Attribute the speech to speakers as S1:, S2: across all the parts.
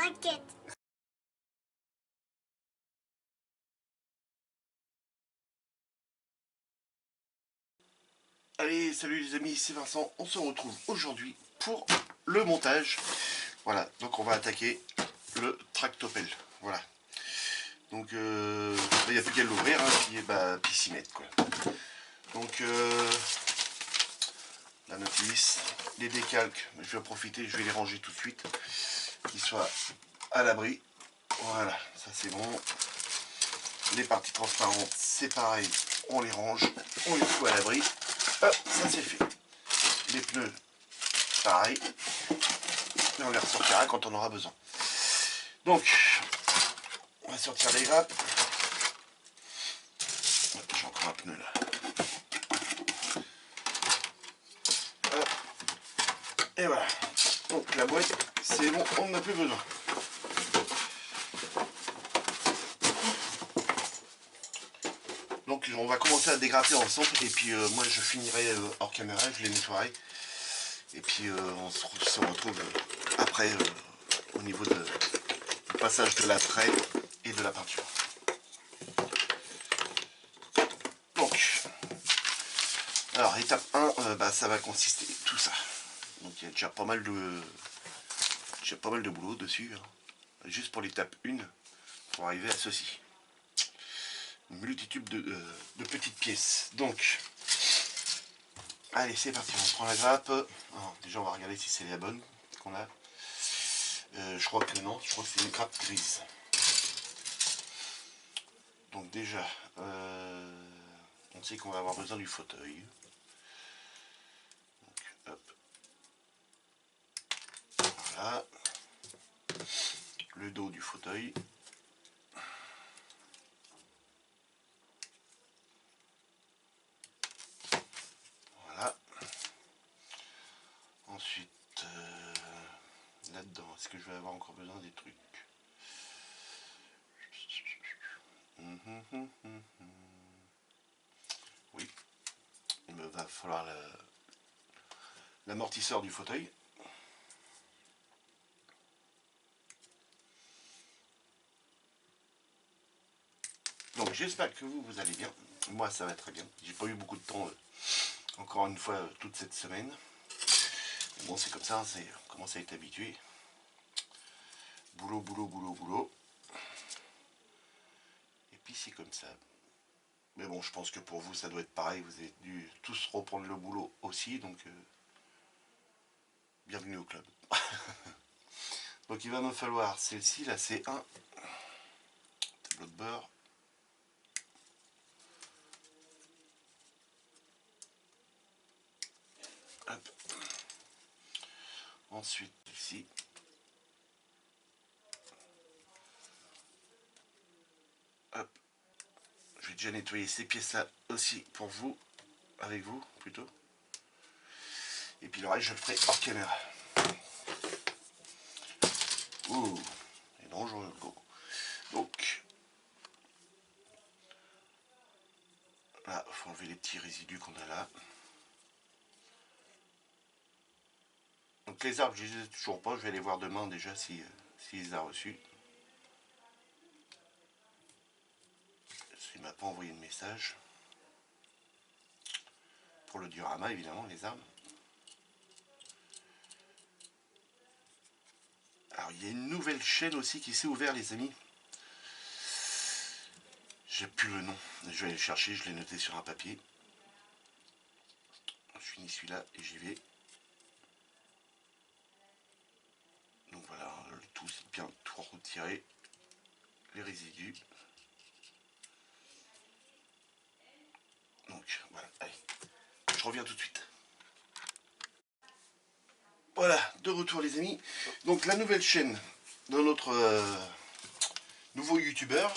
S1: maquette.
S2: Allez, salut les amis, c'est Vincent. On se retrouve aujourd'hui pour le montage. Voilà, donc on va attaquer le tractopelle. Voilà. Donc, il n'y a plus qu'à l'ouvrir, hein, puis s'y mettre, quoi. Donc, la notice, les décalques, je vais en profiter, je vais les ranger tout de suite, qu'ils soient à l'abri. Voilà, ça c'est bon. Les parties transparentes, c'est pareil, on les range, on les fout à l'abri. Hop, ça c'est fait. Les pneus, pareil. Et on les ressortira quand on aura besoin. Donc, on va sortir les grappes. J'ai encore un pneu là. Hop. Et voilà. Donc la boîte, c'est bon, on n'a plus besoin. Donc on va commencer à dégrapper ensemble et puis moi je finirai hors caméra, je les nettoierai. Et puis on se retrouve après au niveau du passage de la trait et de la peinture. Donc, alors étape 1, ça va consister tout ça. Donc il y a déjà pas mal de boulot dessus, hein. Juste pour l'étape 1, pour arriver à ceci. Une multitude de petites pièces. Donc, allez, c'est parti, on prend la grappe. Alors, déjà, on va regarder si c'est la bonne qu'on a. Je crois que non, je crois que c'est une grappe grise. Donc déjà, on sait qu'on va avoir besoin du fauteuil. Donc, hop. Voilà. Le dos du fauteuil. Voilà. Ensuite, là-dedans, est-ce que je vais avoir encore besoin des trucs? Oui, il me va falloir l'amortisseur du fauteuil. Donc j'espère que vous allez bien. Moi ça va très bien. J'ai pas eu beaucoup de temps encore une fois toute cette semaine. Mais bon, c'est comme ça, on commence à être habitué. Boulot, boulot, boulot, boulot. Et puis c'est comme ça. Mais bon, je pense que pour vous ça doit être pareil. Vous avez dû tous reprendre le boulot aussi, donc bienvenue au club. Donc il va me falloir celle-ci, la C1, tableau de bord. Hop. Ensuite ici. Hop. Je vais déjà nettoyer ces pièces-là aussi pour vous, avec vous plutôt. Et puis le reste, je le ferai hors caméra. Ouh, c'est dangereux le go. Donc, là, il faut enlever les petits résidus qu'on a là. Donc les arbres, je les ai toujours pas. Je vais aller voir demain déjà si les a reçus. Il m'a pas envoyé de message. Pour le diorama, évidemment, les arbres. Alors, il y a une nouvelle chaîne aussi qui s'est ouverte, les amis. J'ai plus le nom. Je vais aller le chercher, je l'ai noté sur un papier. Je finis celui-là et j'y vais. Donc voilà, le tout, c'est bien tout retirer. Les résidus. Donc voilà, allez. Je reviens tout de suite. Voilà, de retour les amis. Donc la nouvelle chaîne de notre nouveau youtubeur,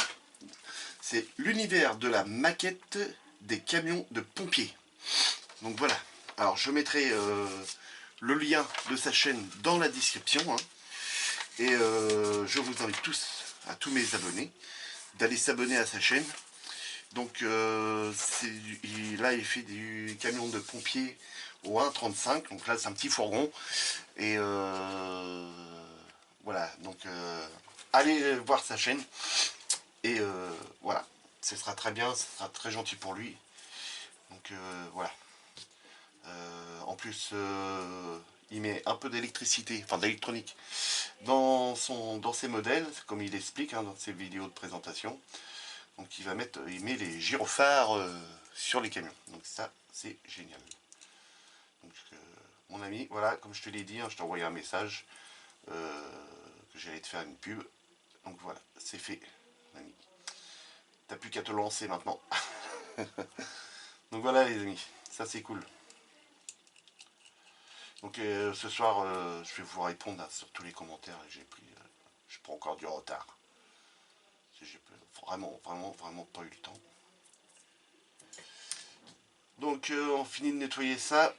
S2: c'est l'univers de la maquette des camions de pompiers. Donc voilà, alors je mettrai le lien de sa chaîne dans la description, hein. Et je vous invite tous mes abonnés, d'aller s'abonner à sa chaîne. Donc là il fait du camion de pompiers au 1,35, donc là c'est un petit fourgon. Et voilà, donc allez voir sa chaîne. Et voilà, ce sera très bien, ce sera très gentil pour lui. Donc voilà. En plus, il met un peu d'électricité, enfin d'électronique, dans ses modèles, comme il explique dans ses vidéos de présentation. Donc il met les gyrophares sur les camions. Donc ça, c'est génial. Donc, mon ami, voilà, comme je te l'ai dit, je t'ai envoyé un message que j'allais te faire une pub. Donc voilà, c'est fait, mon ami. T'as plus qu'à te lancer maintenant. Donc voilà les amis, ça c'est cool. Donc ce soir, je vais vous répondre sur tous les commentaires. Je prends encore du retard. J'ai vraiment pas eu le temps. Donc on finit de nettoyer ça.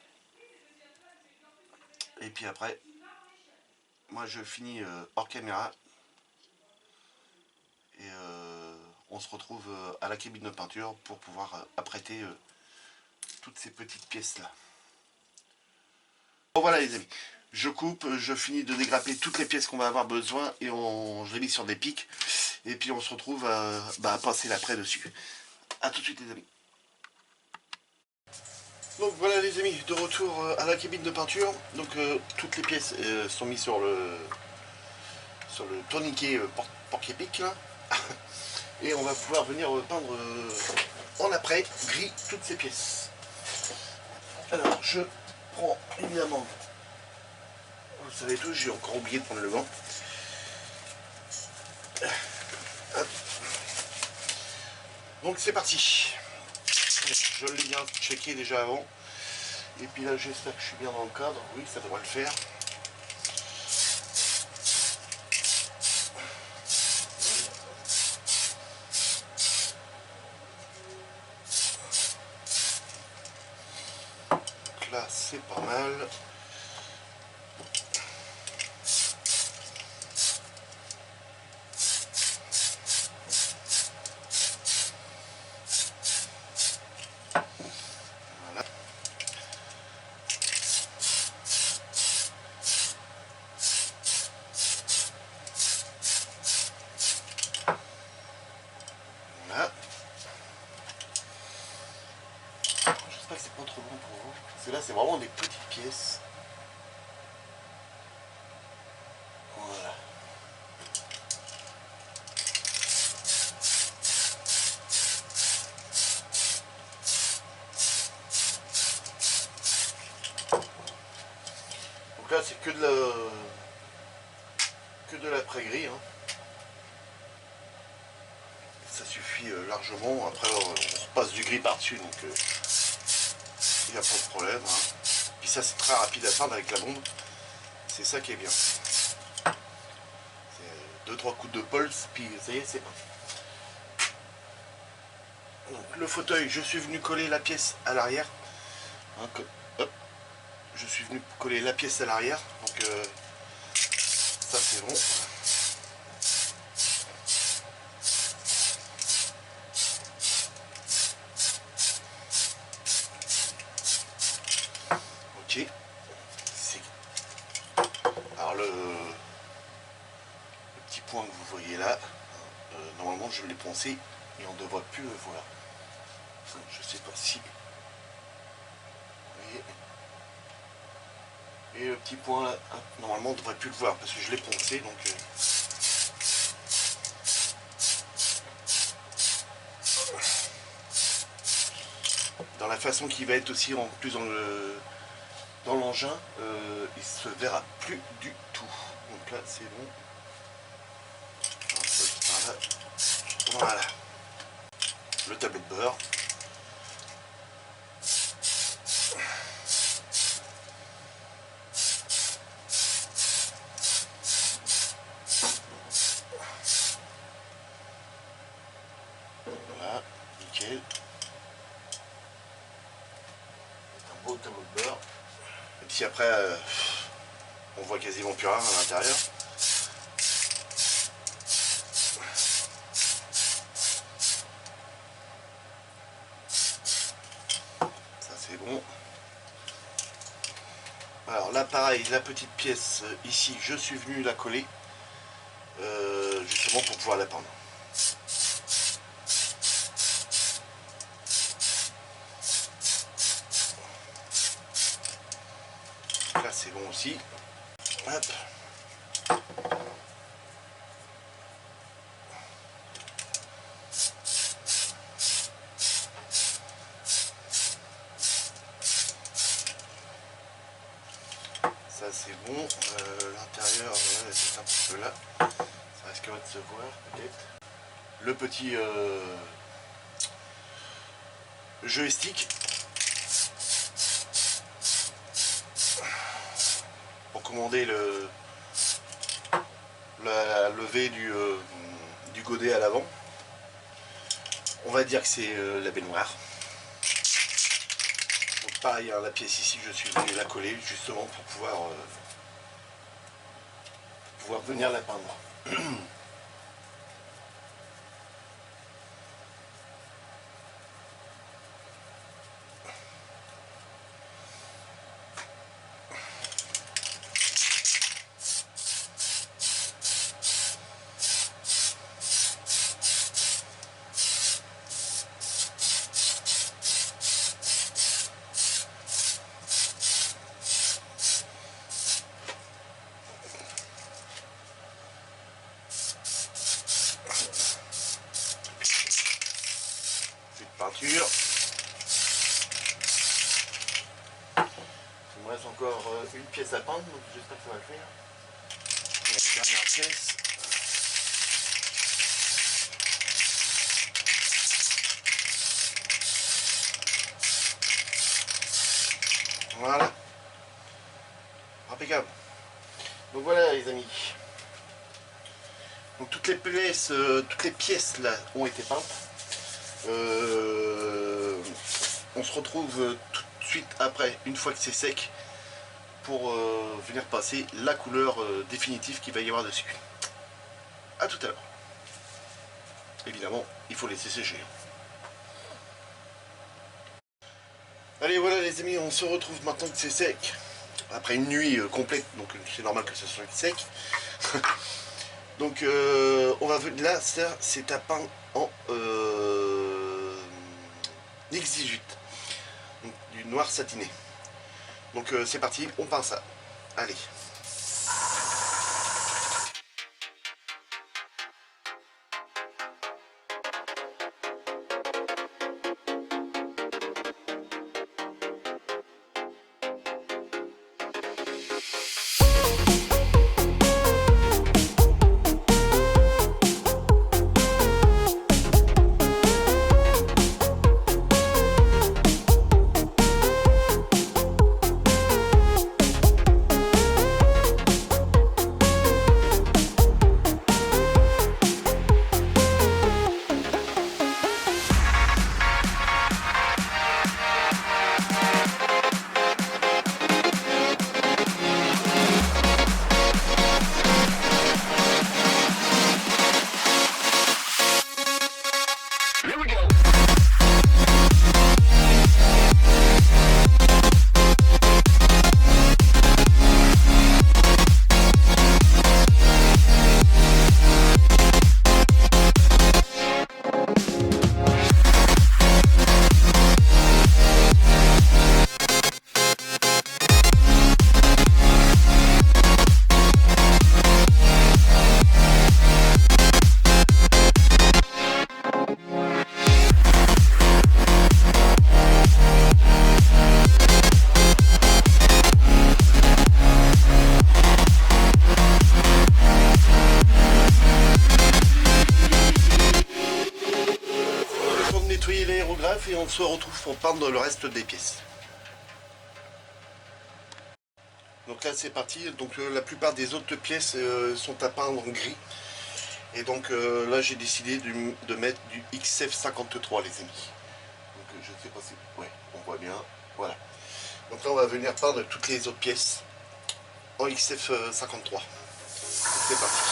S2: Et puis après, moi je finis hors caméra. Et on se retrouve à la cabine de peinture pour pouvoir apprêter toutes ces petites pièces là. Bon voilà les amis, je coupe, je finis de dégrapper toutes les pièces qu'on va avoir besoin et je les mets sur des pics. Et puis on se retrouve à passer l'après dessus. A tout de suite les amis. Donc voilà les amis, de retour à la cabine de peinture. Donc toutes les pièces sont mises sur le tourniquet porc-épic là. Et on va pouvoir venir peindre en après gris toutes ces pièces. Alors je prends évidemment, vous savez tous, j'ai encore oublié de prendre le gant. Donc c'est parti. Je l'ai bien checké déjà avant. Et puis là j'espère que je suis bien dans le cadre. Oui, ça devrait le faire. Donc là c'est pas mal. Voilà. Voilà. J'espère que c'est pas trop long pour vous. Parce que là c'est vraiment des petites pièces. Voilà. Donc là c'est que de l'après-gris. Ça suffit largement. Après on repasse du gris par-dessus, donc il n'y a pas de problème. Puis ça c'est très rapide à peindre avec la bombe. C'est ça qui est bien. C'est 2-3 coups de polse, puis ça y est, c'est peint. Donc le fauteuil, je suis venu coller la pièce à l'arrière. Hop, je suis venu coller la pièce à l'arrière. Donc ça c'est bon. Ok. Alors le petit point que vous voyez là, normalement je l'ai poncé et on ne devrait plus le voir. Je sais pas si vous voyez. Et le petit point là, normalement on ne devrait plus le voir parce que je l'ai poncé, donc dans la façon qui va être aussi en plus dans l'engin, il se verra plus du tout. Donc là c'est bon. Voilà. Le tableau de bord. Voilà, nickel. Un beau tableau de bord. Et puis après, on voit quasiment plus rien à l'intérieur. Ça c'est bon. Alors là pareil, la petite pièce ici, je suis venu la coller. justement pour pouvoir la peindre. Là c'est bon aussi. Hop. Ça c'est bon. L'intérieur c'est un petit peu là. Ça risquerait de se voir peut-être. Le petit joystick pour commander la levée du godet à l'avant. On va dire que c'est la baignoire. Donc pareil, hein, la pièce ici, je suis venu la coller justement pour pouvoir venir la peindre. Peinture. Il me reste encore une pièce à peindre, donc j'espère que ça va le faire. Et la dernière pièce. Voilà. Impeccable. Donc voilà les amis. Donc toutes les pièces là ont été peintes. On se retrouve tout de suite après, une fois que c'est sec, pour venir passer la couleur définitive qu'il va y avoir dessus. A tout à l'heure. Évidemment, il faut laisser sécher. Allez, voilà les amis, on se retrouve maintenant que c'est sec. Après une nuit complète, donc c'est normal que ce soit sec. Donc on va là, ça c'est à peindre en X18, donc du noir satiné. Donc c'est parti, on peint ça. Allez. Et on se retrouve pour peindre le reste des pièces. Donc là c'est parti, donc la plupart des autres pièces sont à peindre en gris. Et donc là j'ai décidé de mettre du XF53 les amis. Donc je sais pas si... ouais, on voit bien, voilà. Donc là on va venir peindre toutes les autres pièces en XF53. Donc c'est parti.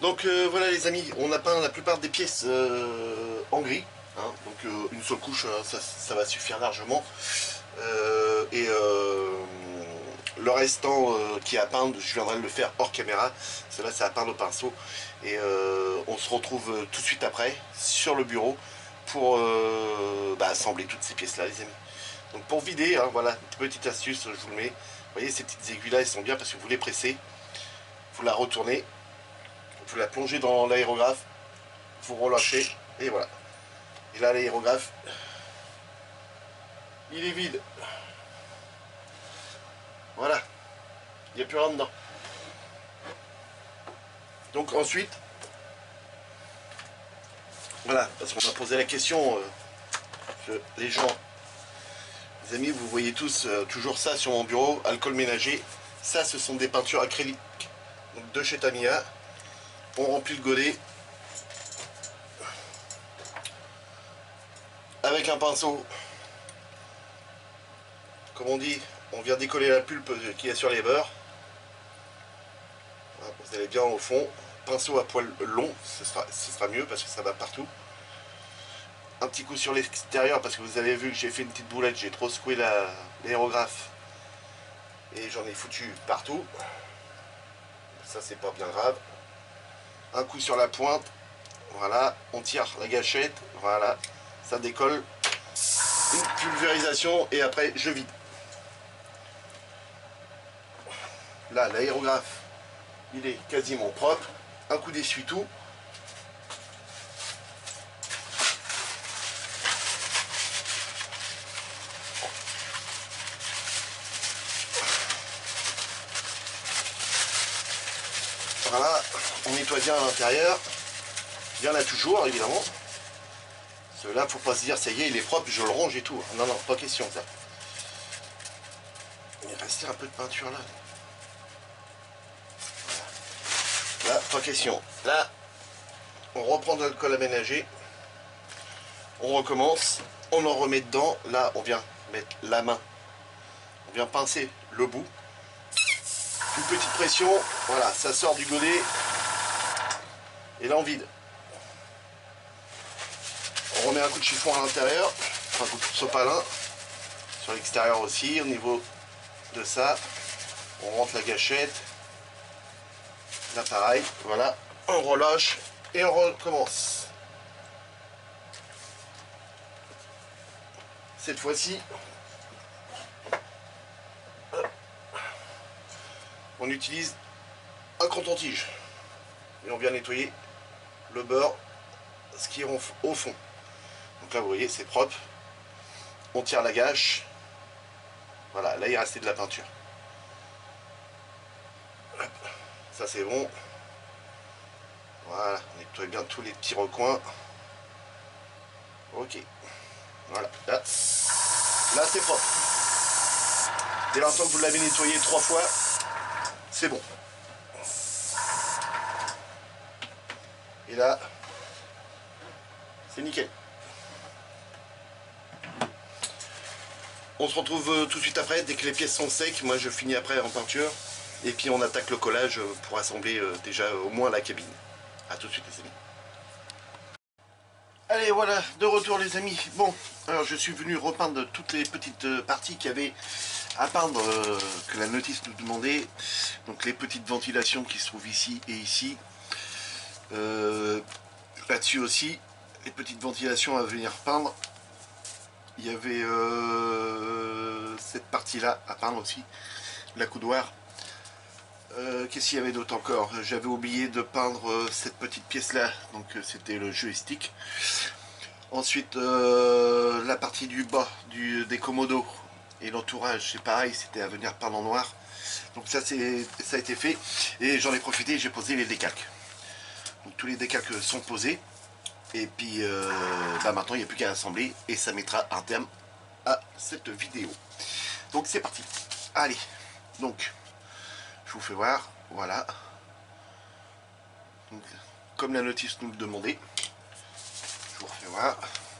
S2: Donc voilà les amis, on a peint la plupart des pièces en gris, hein, donc une seule couche, ça va suffire largement. Le restant qui est à peindre, je viendrai le faire hors caméra, cela c'est à peindre au pinceau. Et on se retrouve tout de suite après sur le bureau pour assembler toutes ces pièces là les amis. Donc pour vider, hein, voilà, petite astuce, je vous le mets. Vous voyez ces petites aiguilles là, elles sont bien parce que vous les pressez, vous la retournez, vous la plongez dans l'aérographe, vous relâchez, et voilà. Et là l'aérographe, il est vide. Voilà, il n'y a plus rien dedans. Donc ensuite, voilà, parce qu'on m'a posé la question, les gens, les amis, vous voyez tous toujours ça sur mon bureau, alcool ménager. Ça, ce sont des peintures acryliques, donc de chez Tamiya. On remplit le godet avec un pinceau. Comme on dit, on vient décoller la pulpe qu'il y a sur les bords. Vous allez bien au fond. Pinceau à poil long, ce sera mieux parce que ça va partout. Un petit coup sur l'extérieur parce que vous avez vu que j'ai fait une petite boulette, j'ai trop secoué l'aérographe et j'en ai foutu partout. Ça c'est pas bien grave. Un coup sur la pointe, voilà, on tire la gâchette, voilà, ça décolle. Une pulvérisation et après je vide. Là l'aérographe il est quasiment propre. Un coup d'essuie-tout. Voilà, on nettoie bien à l'intérieur. Bien là toujours, évidemment. Cela, faut pas se dire, ça y est, il est propre, je le ronge et tout. Non, non, pas question ça. Il restait un peu de peinture là. Là, pas question. Là, on reprend de l'alcool aménagé. On recommence. On en remet dedans. Là, on vient mettre la main. On vient pincer le bout. Une petite pression. Voilà, ça sort du godet. Et là, on vide. On remet un coup de chiffon à l'intérieur. Un coup de sopalin. Sur l'extérieur aussi, au niveau de ça. On rentre la gâchette. Là, pareil. Voilà. On relâche. Et on recommence. Cette fois-ci, on utilise un coton-tige. Et on vient nettoyer le beurre, ce qui est au fond. Donc là, vous voyez, c'est propre. On tire la gâche. Voilà, là, il restait de la peinture. Ça, c'est bon. Voilà, on nettoie bien tous les petits recoins. Ok. Voilà, là c'est propre. Dès l'instant que vous l'avez nettoyé 3 fois, c'est bon. Et là, c'est nickel. On se retrouve tout de suite après, dès que les pièces sont secs. Moi je finis après en peinture. Et puis on attaque le collage pour assembler déjà au moins la cabine. A tout de suite les amis. Allez voilà, de retour les amis. Bon, alors je suis venu repeindre toutes les petites parties qu'il y avait à peindre que la notice nous demandait. Donc les petites ventilations qui se trouvent ici et ici. Là-dessus aussi, les petites ventilations à venir peindre. Il y avait cette partie-là à peindre aussi, la coudoir. Qu'est-ce qu'il y avait d'autre encore? J'avais oublié de peindre cette petite pièce-là, donc c'était le joystick. Ensuite, la partie du bas des commodos et l'entourage, c'est pareil, c'était à venir peindre en noir. Donc ça a été fait et j'en ai profité, j'ai posé les décalques. Donc tous les décalques sont posés. Et puis maintenant il n'y a plus qu'à assembler et ça mettra un terme à cette vidéo. Donc c'est parti. Allez, donc je vous fais voir, voilà. Donc, comme la notice nous le demandait, je vous refais voir.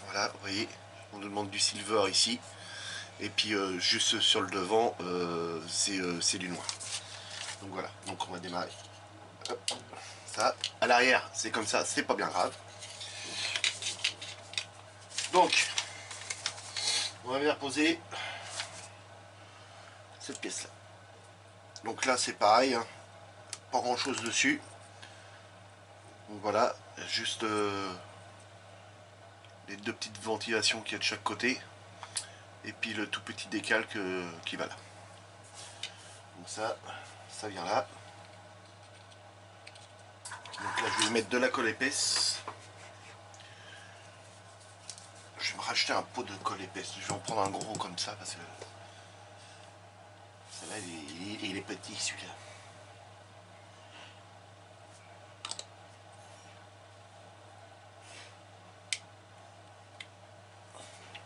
S2: Voilà, vous voyez, on nous demande du silver ici. Et puis juste sur le devant, c'est du noir. Donc voilà, donc on va démarrer. Hop, Ça, à l'arrière, c'est comme ça, c'est pas bien grave. Donc, on va venir poser cette pièce là. Donc là c'est pareil, hein, pas grand chose dessus. Donc voilà, juste les deux petites ventilations qu'il y a de chaque côté. Et puis le tout petit décalque qui va là. Donc ça vient là. Donc là je vais mettre de la colle épaisse. Je vais me racheter un pot de colle épaisse. Je vais en prendre un gros comme ça parce que celle-là il est petit celui-là.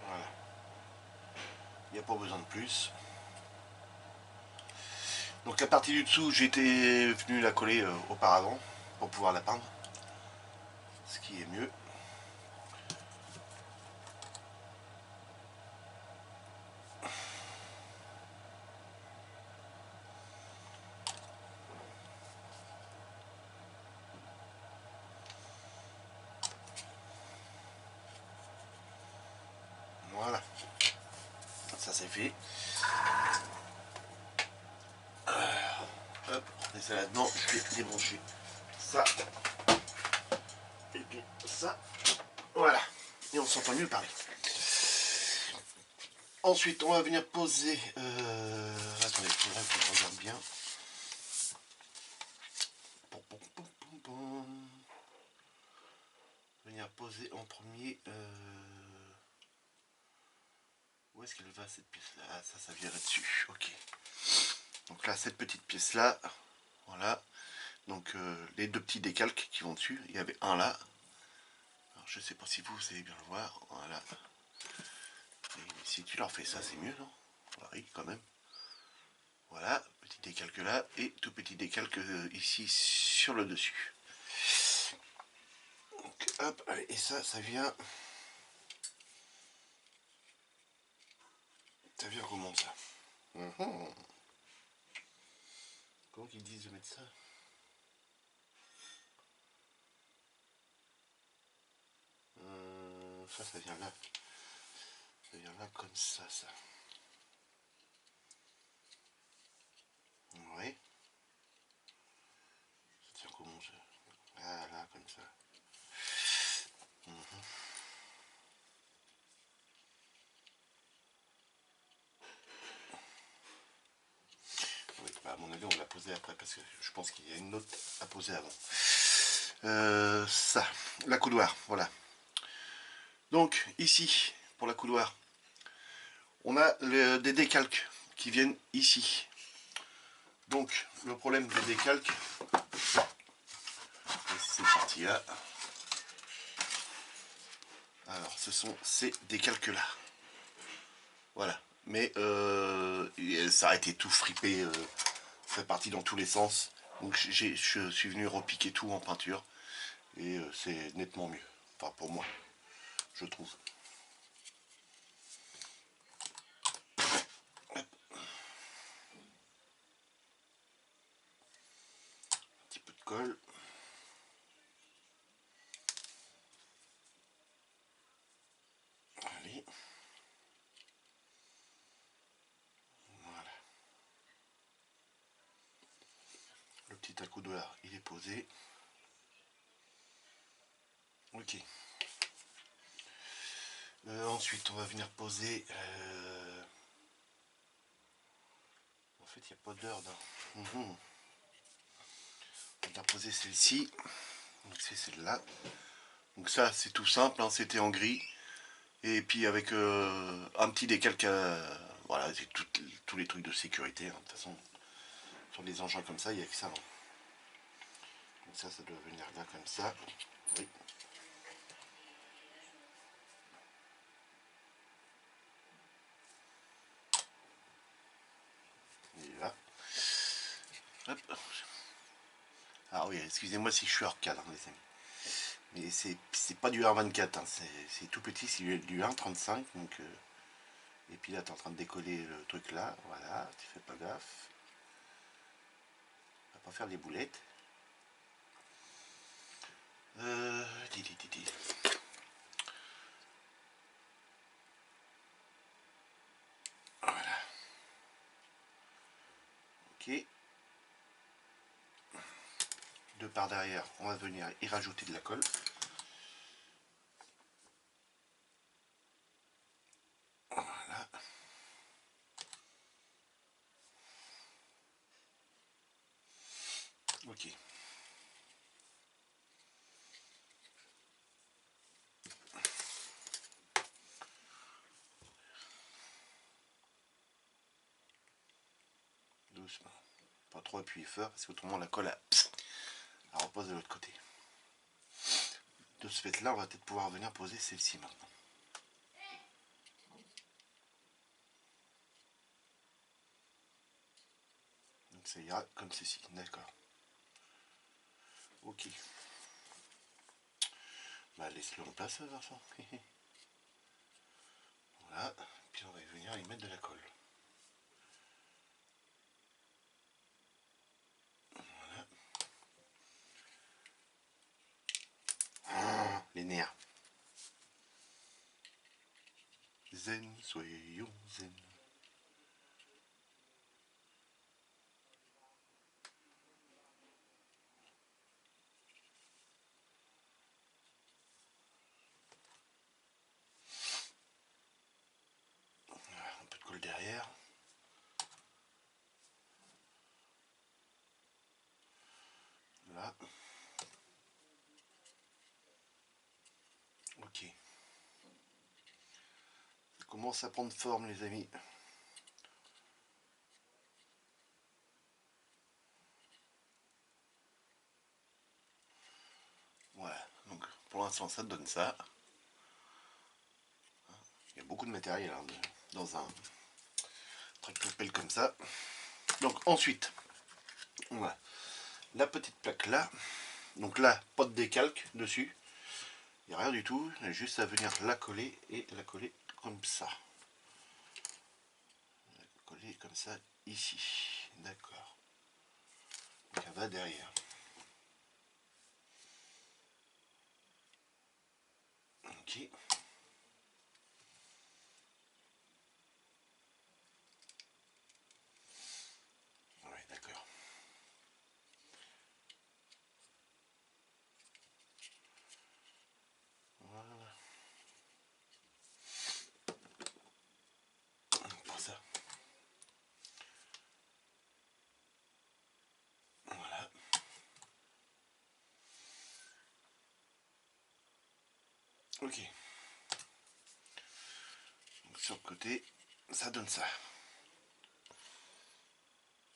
S2: Voilà. Il n'y a pas besoin de plus. Donc la partie du dessous, j'étais venu la coller auparavant pour pouvoir la peindre. Ce qui est mieux. Voilà. Ça c'est fait. Hop, on met ça là-dedans. Je vais débrancher ça. Et puis ça. Voilà. Et on s'entend mieux parler. Ensuite, on va venir poser... Attendez, il faudrait que je regarde bien. Venir poser en premier... Où est-ce qu'elle va cette pièce-là? Ah, ça viendrait dessus. Ok. Donc là, cette petite pièce-là. Voilà. Donc les deux petits décalques qui vont dessus. Il y avait un là. Alors, je sais pas si vous allez bien le voir. Voilà. Et si tu leur fais ça, c'est mieux, non? Oui, quand même. Voilà, petit décalque là et tout petit décalque ici sur le dessus. Donc hop, allez, et ça vient. Ça vient comment ça? Comment qu'ils disent de mettre ça? Ça vient là. Ça vient là comme ça. Oui. Ça tient comment ça? Ah là, comme ça. Oui, bah à mon avis, on va la poser après parce que je pense qu'il y a une autre à poser avant. Ça, la coudoir, voilà. Donc ici, pour la coudoir, on a des décalques qui viennent ici. Donc le problème des décalques, c'est cette partie là. Alors ce sont ces décalques là. Voilà. Mais ça a été tout fripé, fait partie dans tous les sens. Donc je suis venu repiquer tout en peinture. Et c'est nettement mieux. Enfin pour moi, je trouve. Un petit peu de colle. Allez. Voilà. Le petit accoudoir, il est posé. Ok. Ensuite, on va venir poser... En fait, il n'y a pas d'ordre. On va poser celle-ci. Donc c'est celle-là. Donc ça, c'est tout simple. Hein, c'était en gris. Et puis avec un petit décalque... voilà, c'est tous les trucs de sécurité. Hein. De toute façon, sur des engins comme ça, il n'y a que ça. Hein. Donc ça doit venir là comme ça. Oui. Et là. Hop. Ah oui, excusez-moi si je suis hors cadre, les amis. Mais c'est pas du R24, hein, c'est tout petit, c'est du 1,35. Donc, et puis là, tu es en train de décoller le truc là. Voilà, tu fais pas gaffe. On va pas faire des boulettes. Di, di, di, di. Voilà. Ok. De par derrière, on va venir y rajouter de la colle. Voilà. Ok. Doucement. Pas trop appuyer fort parce qu'autrement la colle elle repose de l'autre côté. De ce fait là, on va peut-être pouvoir venir poser celle-ci maintenant. Donc ça ira comme ceci, d'accord. Ok. Bah laisse-le en place, Vincent. Voilà. Puis on va venir y mettre de la colle. Voilà. Ah, les nerfs. Zen, soyons zen. Voilà, un peu de colle derrière. Là. Ok. Ça commence à prendre forme, les amis. Voilà. Donc pour l'instant, ça donne ça. Il y a beaucoup de matériel hein, dans un tractopelle comme ça. Donc ensuite, on a la petite plaque là. Donc là, pas de décalque dessus. Il n'y a rien du tout. Il y a juste à venir la coller et la coller comme ça. La coller comme ça ici. D'accord. Donc elle va derrière. Ok. Ouais, d'accord. Voilà. Pour ça. Voilà. Ok. Donc sur le côté, ça donne ça.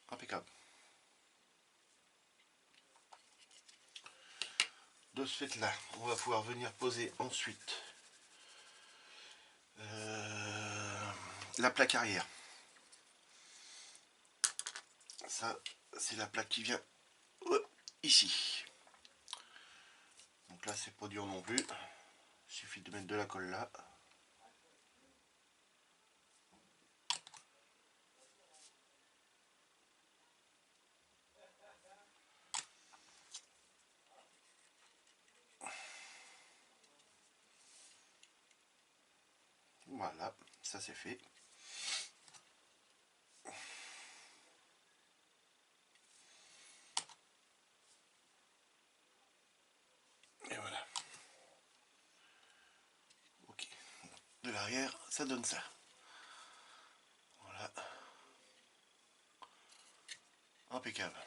S2: Impeccable. De ce fait là, on va pouvoir venir poser ensuite la plaque arrière. Ça, c'est la plaque qui vient ici. Donc là, c'est pas dur non plus. Il suffit de mettre de la colle là. Voilà, ça c'est fait. Et voilà. Ok. De l'arrière, ça donne ça. Voilà. Impeccable.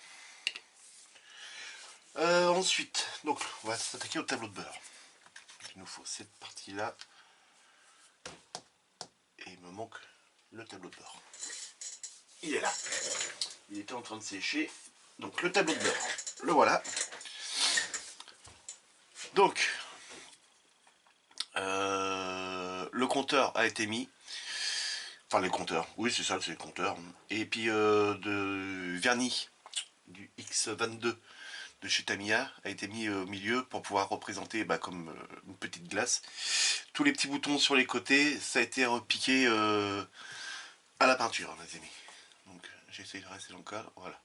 S2: Ensuite, donc on va s'attaquer au tableau de bord. Il nous faut cette partie-là. Et il me manque le tableau de bord. Il est là. Il était en train de sécher. Donc le tableau de bord, le voilà. Donc, le compteur a été mis. Enfin les compteurs, oui c'est ça, c'est le compteur. Et puis de vernis du X22 de chez Tamiya a été mis au milieu pour pouvoir représenter comme une petite glace. Tous les petits boutons sur les côtés, ça a été repiqué à la peinture, les amis. Donc j'essaie de rester dans le cadre, voilà.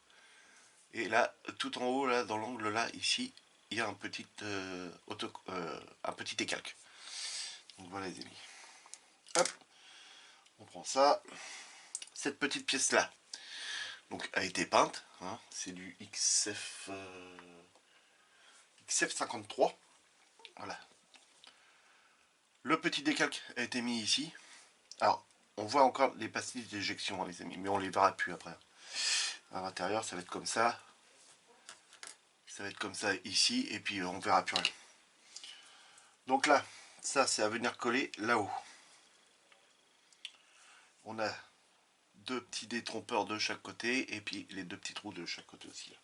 S2: Et là, tout en haut, là, dans l'angle là, ici, il y a un petit, un petit décalque. Donc voilà les amis. Hop, on prend ça. Cette petite pièce là, donc a été peinte. Hein, c'est du XF53. Voilà. Le petit décalque a été mis ici. Alors, on voit encore les pastilles d'éjection, hein, les amis, mais on les verra plus après. À l'intérieur, ça va être comme ça. Ça va être comme ça ici, et puis on verra plus rien. Donc là, ça c'est à venir coller là-haut. On a deux petits détrompeurs de chaque côté, et puis les deux petits trous de chaque côté aussi. Là.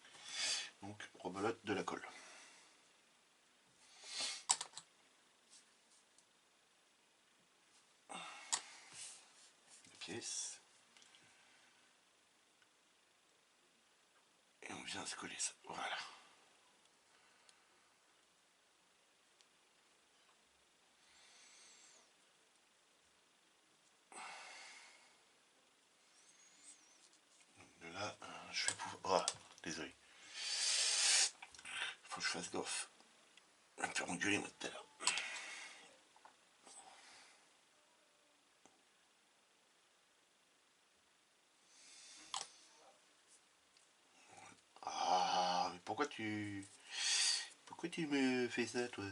S2: Donc, rebelote de la colle. La pièce. Et on vient se coller ça. Voilà. Donc là, je vais pouvoir... Oh, désolé. Faut que je fasse gaffe. Je vais me faire engueuler moi tout à l'heure. Ah, mais pourquoi tu... Pourquoi tu me fais ça, toi?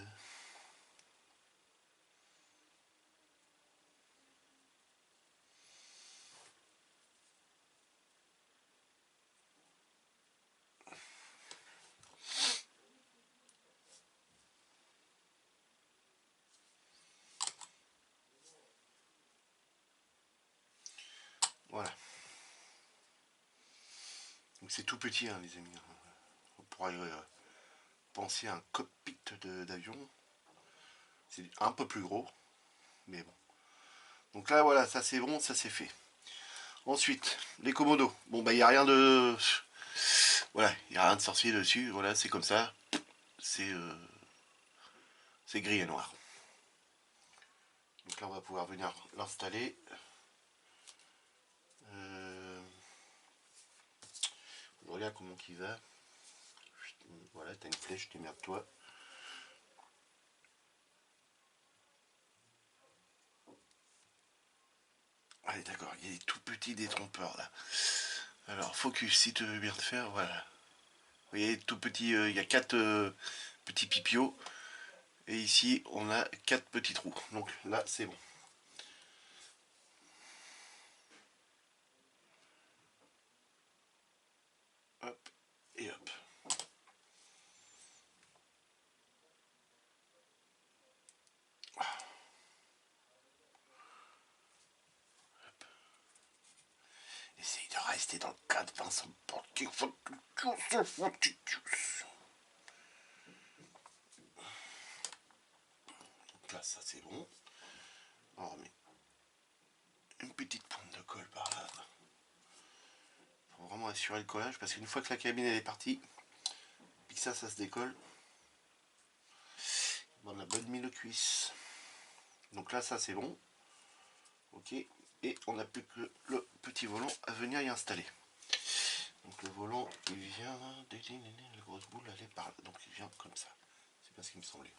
S2: Voilà. Donc c'est tout petit, hein, les amis. On pourrait penser à un cockpit d'avion. C'est un peu plus gros, mais bon. Donc là, voilà, ça c'est bon, ça c'est fait. Ensuite, les commodos. Bon, bah, il n'y a rien de... Voilà, il n'y a rien de sorcier dessus. Voilà, c'est comme ça. C'est gris et noir. Donc là, on va pouvoir venir l'installer. Regarde comment il va. Voilà, t'as une flèche, démerde-toi. Allez, d'accord, il y a des tout petits détrompeurs là. Alors, focus, si tu veux bien te faire, voilà. Vous voyez, tout petit, il y a 4 petits pipios. Et ici, on a 4 petits trous. Donc là, c'est bon. Hop, et hop. Essaye de rester dans le cadre, Vincent. Donc là, ça c'est bon. On remet une petite pointe de colle par là. Faut vraiment assurer le collage parce qu'une fois que la cabine elle est partie, puis que ça se décolle, on a bonne mine de cuisse. Donc là, ça c'est bon. Ok. Et on n'a plus que le petit volant à venir y installer. Donc le volant, il vient... La grosse boule, elle est par là. Donc il vient comme ça. C'est pas ce qui me semblait.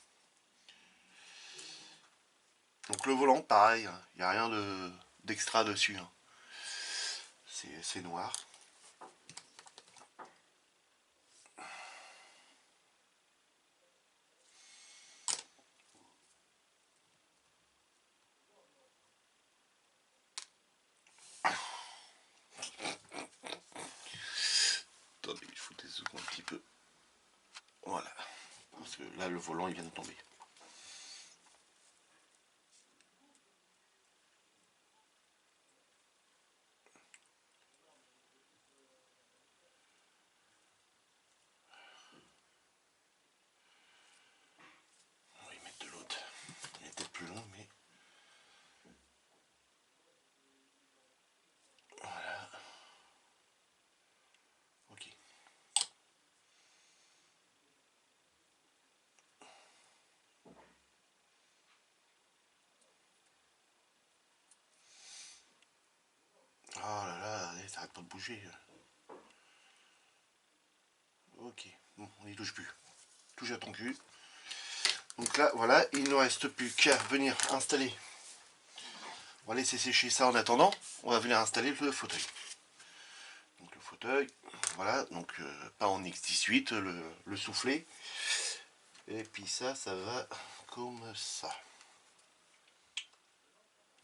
S2: Donc le volant, pareil, il n'y a rien d'extra dessus. Hein. C'est noir. Attendez, il faut des secondes un petit peu. Voilà. Parce que là, le volant, il vient de tomber. On va y mettre de l'autre. Il est peut-être plus long, mais... Voilà. Ok. Oh là là, ça arrête pas de bouger. Ok. Bon, on y touche plus. touche à ton cul. Donc là, voilà, il ne nous reste plus qu'à venir installer. On va laisser sécher ça en attendant. On va venir installer le fauteuil. Donc le fauteuil, voilà, donc pas en X18, le soufflet. Et puis ça va comme ça.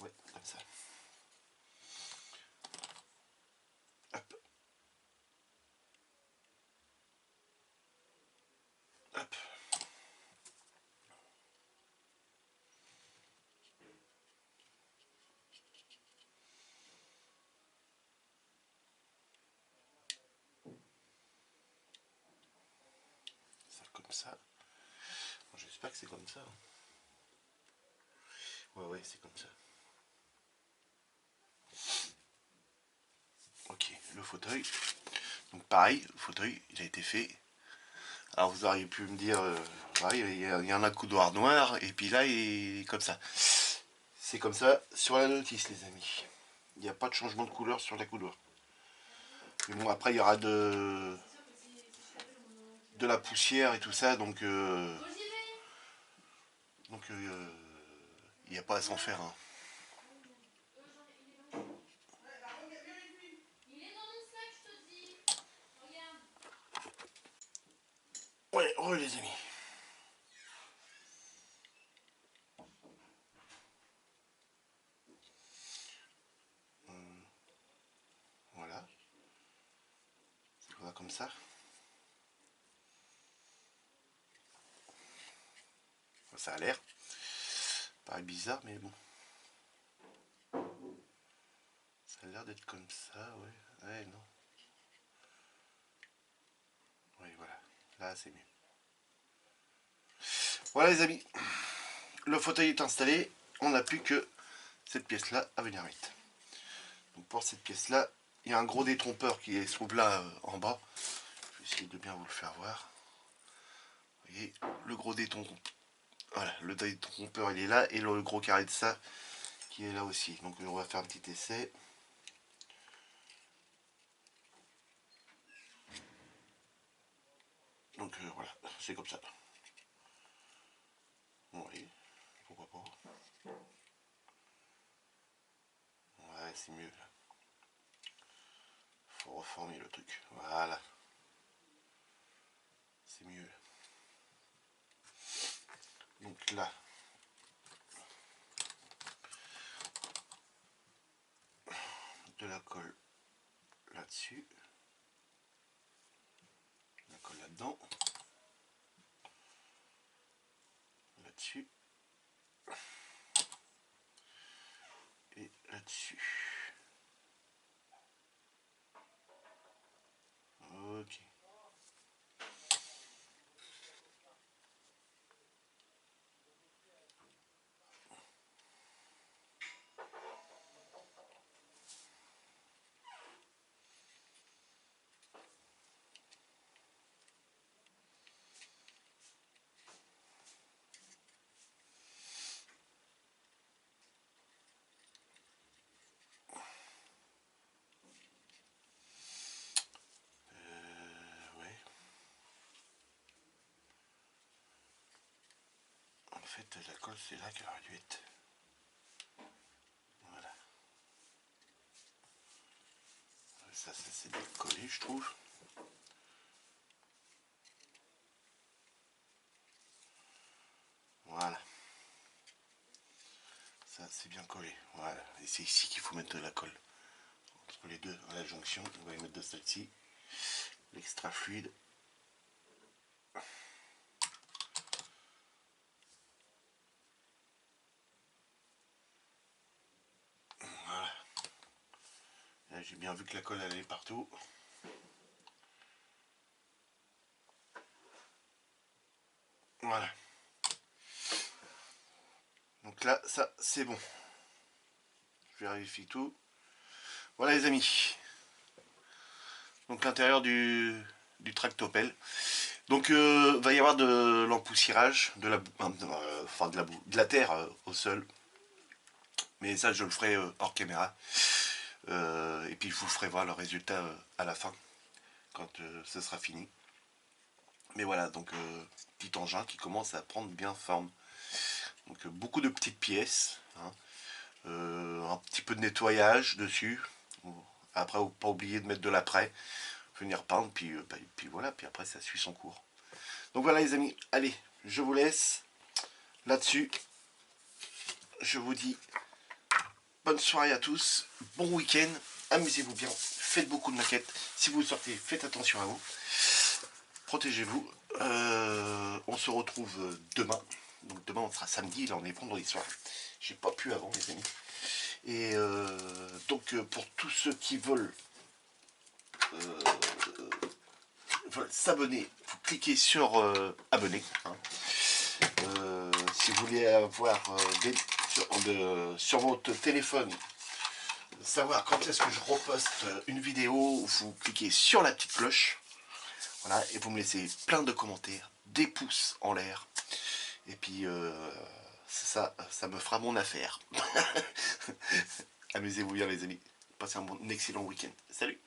S2: Ouais, comme ça. Hop. Hop. Ça comme ça. J'espère que c'est comme ça. Ouais, c'est comme ça. Ok, le fauteuil. Donc pareil, le fauteuil, il a été fait. Alors vous auriez pu me dire, il y en a un coudoir noir, et puis là, il est comme ça. C'est comme ça sur la notice, les amis. Il n'y a pas de changement de couleur sur la coudoir. Mais bon, après, il y aura de la poussière et tout ça, donc il n'y a pas à s'en faire. Hein. Ouais, les amis. Voilà. Ça va comme ça. Ça a l'air. Paraît bizarre, mais bon. Ça a l'air d'être comme ça, ouais. Ouais, non. Oui, voilà. Là, c'est mieux. Voilà, les amis. Le fauteuil est installé. On n'a plus que cette pièce-là à venir mettre. Donc pour cette pièce-là, il y a un gros détrompeur qui se trouve là en bas. Je vais essayer de bien vous le faire voir. Vous voyez, le gros détrompeur. Voilà, le détrompeur il est là et le gros carré de ça qui est là aussi. Donc on va faire un petit essai. Donc voilà, c'est comme ça. Oui, pourquoi pas. Ouais, c'est mieux là. Faut reformer le truc. Voilà. C'est mieux. Donc là, de la colle là-dessus. La colle là-dedans. Là-dessus. Et là-dessus. Ok. Ouais. En fait, la colle, c'est là qu'elle aurait dû être. Voilà. Ça s'est décollé, je trouve. Voilà. Ça, c'est bien collé. Voilà. Et c'est ici qu'il faut mettre de la colle. Entre les deux, à la jonction, on va y mettre de celle-ci. L'extra fluide. Voilà. J'ai bien vu que la colle allait partout. Voilà. Donc là, ça, c'est bon. Je vérifie tout. Voilà les amis. Donc l'intérieur du tractopelle. Donc va y avoir de l'empoussiérage, de la terre au sol. Mais ça je le ferai hors caméra. Et puis je vous ferai voir le résultat à la fin, quand ce sera fini. Mais voilà, donc petit engin qui commence à prendre bien forme. Donc beaucoup de petites pièces, hein. Un petit peu de nettoyage dessus. Après, pas oublier de mettre de l'après, venir peindre, puis voilà, puis après ça suit son cours. Donc voilà les amis, allez, je vous laisse là-dessus. Je vous dis bonne soirée à tous, bon week-end, amusez-vous bien, faites beaucoup de maquettes. Si vous sortez, faites attention à vous, protégez-vous. On se retrouve demain. Donc demain on sera samedi, là on est vendredi soir. J'ai pas pu avant les amis. Et donc pour tous ceux qui veulent s'abonner, vous cliquez sur abonner, hein. Si vous voulez avoir sur votre téléphone, savoir quand est-ce que je reposte une vidéo, vous cliquez sur la petite cloche. Voilà, et vous me laissez plein de commentaires, des pouces en l'air. Et puis ça me fera mon affaire. Amusez-vous bien les amis. Passez un excellent week-end. Salut!